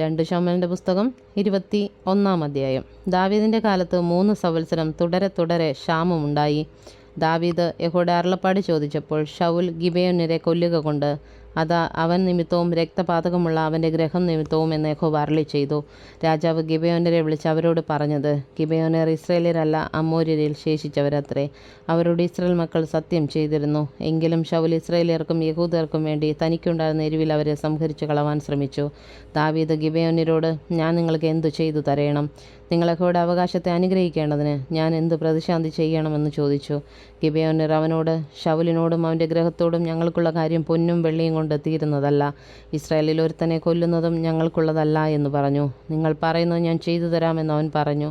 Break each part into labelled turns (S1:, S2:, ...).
S1: 2 ശമൂവേലിന്റെ പുസ്തകം 21 അധ്യായം. ദാവീദിന്റെ കാലത്ത് 3 സംവത്സരം തുടരെ ക്ഷാമമുണ്ടായി. ദാവീദ് യഹോവയുടെ അരുളപ്പാട് ചോദിച്ചപ്പോൾ ശൗൽ ഗിബെയോന്യരെ കൊല്ലുക കൊണ്ട് അതാ അവൻ നിമിത്തവും രക്തപാതകമുള്ള അവൻ്റെ ഗ്രഹം നിമിത്തവും എന്ന് യഹോവ അരുളിച്ചെയ്തു. രാജാവ് ഗിബെയോന്യരെ വിളിച്ച് അവരോട് പറഞ്ഞത്, ഗിബെയോന്യർ ഇസ്രായേല്യരല്ല, അമോര്യരിൽ ശേഷിച്ചവരത്രേ. അവരോട് ഇസ്രായേൽ മക്കൾ സത്യം ചെയ്തിരുന്നു. എങ്കിലും ശൗൽ ഇസ്രായേല്യർക്കും യഹൂദർക്കും വേണ്ടി തനിക്കുണ്ടായിരുന്ന എരിവിൽ അവരെ സംഹരിച്ചു കളവാൻ ശ്രമിച്ചു. ദാവീദ് ഗിബെയോന്യരോട്, ഞാൻ നിങ്ങൾക്ക് എന്തു ചെയ്തു തരേണം? നിങ്ങൾ യഹോവയുടെ അവകാശത്തെ അനുഗ്രഹിക്കേണ്ടതിന് ഞാൻ എന്ത് പ്രതിശാന്തി ചെയ്യണമെന്ന് ചോദിച്ചു. ഗിബെയോന്യർ അവനോട്, ശൗലിനോടും അവൻ്റെ ഗ്രഹത്തോടും ഞങ്ങൾക്കുള്ള കാര്യം പൊന്നും വെള്ളിയും കൊണ്ട് തീരുന്നതല്ല, ഇസ്രായേലിൽ ഒരുത്തനെ കൊല്ലുന്നതും ഞങ്ങൾക്കുള്ളതല്ല എന്ന് പറഞ്ഞു. നിങ്ങൾ പറയുന്നത് ഞാൻ ചെയ്തു തരാമെന്ന് അവൻ പറഞ്ഞു.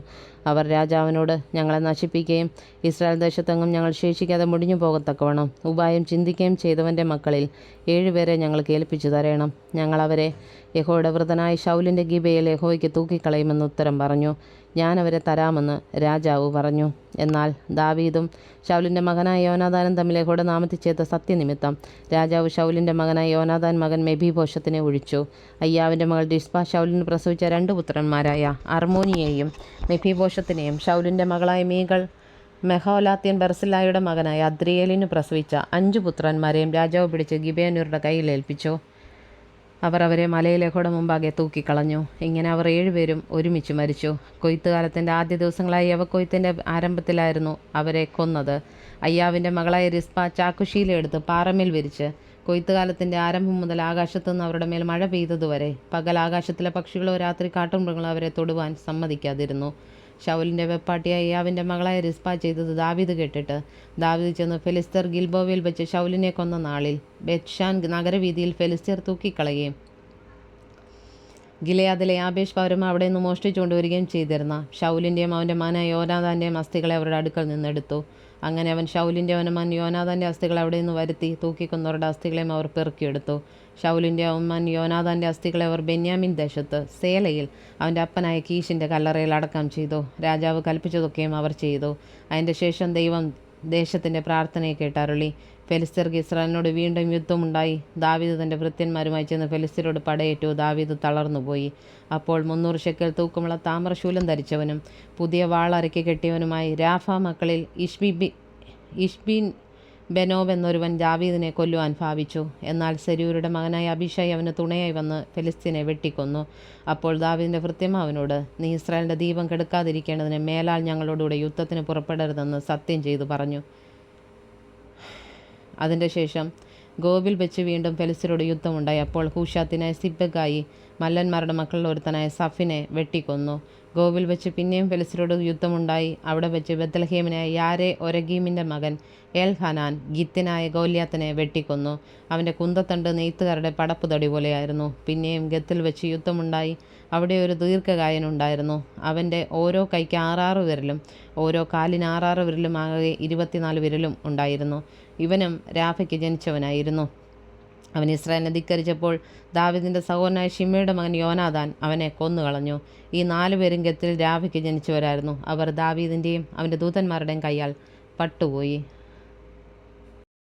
S1: അവർ രാജാവിനോട്, ഞങ്ങളെ നശിപ്പിക്കുകയും ഇസ്രായേൽ ദേശത്തെങ്ങും ഞങ്ങൾ ശേഷിക്കാതെ മുടിഞ്ഞു പോകത്തക്കവണ്ണം ഉപായം ചിന്തിക്കുകയും ചെയ്തവൻ്റെ മക്കളിൽ 7 പേരെ ഞങ്ങൾക്ക് ഏൽപ്പിച്ചു തരേണം. ഞങ്ങൾ അവരെ യഹോവയുടെ വൃതനായ ശൗലിൻ്റെ ഗിബയിൽ യഹോവയ്ക്ക് തൂക്കിക്കളയുമെന്ന് ഉത്തരം പറഞ്ഞു. ഞാൻ അവരെ തരാമെന്ന് രാജാവ് പറഞ്ഞു. എന്നാൽ ദാവീദും ശൗലിൻ്റെ മകനായ യോനാഥാനും തമ്മിൽ യഹോവയുടെ നാമത്തിൽ ചെയ്ത സത്യനിമിത്തം രാജാവ് ശൗലിൻ്റെ മകനായ യോനാഥാൻ മകൻ മെഫീബോശത്തിനെ ഒഴിച്ചു. അയ്യാവിൻ്റെ മകൾ രിസ്പ ശൗലിന് പ്രസവിച്ച 2 പുത്രന്മാരായ അർമോനിയെയും മെഫീബോശത്തിനെയും ശൗലിൻ്റെ മകളായ മീകൾ മെഹോലാത്യൻ ബർസില്ലായുടെ മകനായ അദ്രിയേലിന് പ്രസവിച്ച 5 പുത്രന്മാരെയും രാജാവ് പിടിച്ച് ഗിബെയോന്യരുടെ കയ്യിൽ ഏൽപ്പിച്ചു. അവർ അവരെ മലയിൽ യഹോവയുടെ മുമ്പാകെ തൂക്കിക്കളഞ്ഞു. ഇങ്ങനെ അവർ 7 പേരും ഒരുമിച്ച് മരിച്ചു. കൊയ്ത്തുകാലത്തിൻ്റെ ആദ്യ ദിവസങ്ങളായി യവക്കൊയ്ത്തിൻ്റെ ആരംഭത്തിലായിരുന്നു അവരെ കൊന്നത്. അയ്യാവിൻ്റെ മകളായ രിസ്പ ചാക്കുശീല എടുത്ത് പാറമേൽ വിരിച്ച് കൊയ്ത്തുകാലത്തിൻ്റെ ആരംഭം മുതൽ ആകാശത്തുനിന്ന് അവരുടെ മേൽ മഴ പെയ്തതുവരെ പകൽ ആകാശത്തിലെ പക്ഷികളോ രാത്രി കാട്ടുമൃഗങ്ങളോ അവരെ തൊടുവാൻ സമ്മതിക്കാതിരുന്നു. ശൗലിൻ്റെ വെപ്പാട്ടിയായ അയ്യാവിൻ്റെ മകളായ രിസ്പ ചെയ്തത് ദാവീദ് കേട്ടിട്ട് ദാവീദ് ചെന്ന് ഫെലിസ്ത്യർ ഗിൽബോവയിൽ വെച്ച് ശൗലിനെ കൊന്ന നാളിൽ ബെത്ഷാൻ നഗരവീതിയിൽ ഫെലിസ്ത്യർ തൂക്കിക്കളയുകയും ഗിലെയാദിലെ യാബേഷ് പൗരന്മാർ അവിടെ നിന്ന് മോഷ്ടിച്ചു കൊണ്ടുവരികയും ചെയ്തിരുന്ന ശൗലിൻ്റെയും അവൻ്റെ മകനായ യോനാഥാൻ്റെയും അസ്ഥികളെ അവരുടെ അടുക്കൽ നിന്നെടുത്തു. അങ്ങനെ അവൻ ശൗലിൻ്റെ അവനമാൻ യോനാഥാൻ്റെ അസ്ഥികളെ അവിടെ നിന്ന് വരുത്തി തൂക്കിക്കൊന്നവരുടെ അസ്ഥികളെയും അവർ പെറുക്കിയെടുത്തു. ശൗലിൻ്റെ അവന്മാൻ യോനാഥാൻ്റെ അസ്ഥികളെ അവർ ബെന്യാമിൻ ദേശത്ത് സേലയിൽ അവൻ്റെ അപ്പനായ കീശിൻ്റെ കല്ലറയിൽ അടക്കം ചെയ്തു. രാജാവ് കൽപ്പിച്ചതൊക്കെയും അവർ ചെയ്തു. അതിൻ്റെ ശേഷം ദൈവം ദേശത്തിൻ്റെ പ്രാർത്ഥനയെ കേട്ടരുളി. ഫെലിസ്ത്യർക്ക് ഇസ്രായേലിനോട് വീണ്ടും യുദ്ധമുണ്ടായി. ദാവീദ് തൻ്റെ ഭൃത്യന്മാരുമായി ചെന്ന് ഫെലിസ്ത്യരോട് പടയേറ്റു. ദാവീദ് തളർന്നുപോയി. അപ്പോൾ 300 ശെക്കെൽ തൂക്കമുള്ള താമ്രശൂലം ധരിച്ചവനും പുതിയ വാളരയ്ക്ക് കെട്ടിയവനുമായി രാഫ മക്കളിൽ ഇഷ്ബീൻ ബെനോബ് എന്നൊരുവൻ ദാവീദിനെ കൊല്ലുവാൻ ഭാവിച്ചു. എന്നാൽ സെരൂരുടെ മകനായ അബീശായി അവന് തുണയായി വന്ന് ഫെലിസ്ത്യനെ വെട്ടിക്കൊന്നു. അപ്പോൾ ദാവീദിൻ്റെ ഭൃത്യന്മാർ അവനോട്, നീ ഇസ്രായേലിൻ്റെ ദീപം കെടുക്കാതിരിക്കേണ്ടതിന് മേലാൽ ഞങ്ങളോടുകൂടെ യുദ്ധത്തിന് പുറപ്പെടരുതെന്ന് സത്യം ചെയ്തു പറഞ്ഞു. അതിൻ്റെ ശേഷം ഗോബിൽ വെച്ച് വീണ്ടും ഫെലിസ്ത്യരോട് യുദ്ധമുണ്ടായി. അപ്പോൾ ഹൂഷാത്തിനായ സിബ്ബെഗായി മല്ലന്മാരുടെ മക്കളിൽ ഒരുത്തനായ സഫിനെ വെട്ടിക്കൊന്നു. ഗോബിൽ വെച്ച് പിന്നെയും ഫെലിസ്ത്യരോട് യുദ്ധമുണ്ടായി. അവിടെ വെച്ച് ബെത്ലഹേമിനായ യാരെ ഒരഗീമിൻ്റെ മകൻ എൽഹനാൻ ഗിത്തിനായ ഗോല്യാത്തിനെ വെട്ടിക്കൊന്നു. അവൻ്റെ കുന്തത്തണ്ട് നെയ്ത്തുകാരുടെ പടപ്പുതടി പോലെയായിരുന്നു. പിന്നെയും ഗത്തിൽ വെച്ച് യുദ്ധമുണ്ടായി. അവിടെ ഒരു ദീർഘകായനുണ്ടായിരുന്നു. അവൻ്റെ ഓരോ കൈക്ക് 6 വിരലും ഓരോ കാലിന് 6 വിരലും ആകെ 24 വിരലും ഉണ്ടായിരുന്നു. ഇവനും രാഫയ്ക്ക് ജനിച്ചവനായിരുന്നു. അവൻ ഇസ്രായേലിനെ ധിക്കരിച്ചപ്പോൾ ദാവീദിൻ്റെ സഹോദരനായ ശിമ്മയുടെ മകൻ യോനാഥാൻ അവനെ കൊന്നുകളഞ്ഞു. ഈ 4 പേരും ഗത്തിൽ രാഫയ്ക്ക് ജനിച്ചവരായിരുന്നു. അവർ ദാവീദിൻ്റെയും അവൻ്റെ ദൂതന്മാരുടെയും കയ്യാൽ പട്ടുപോയി.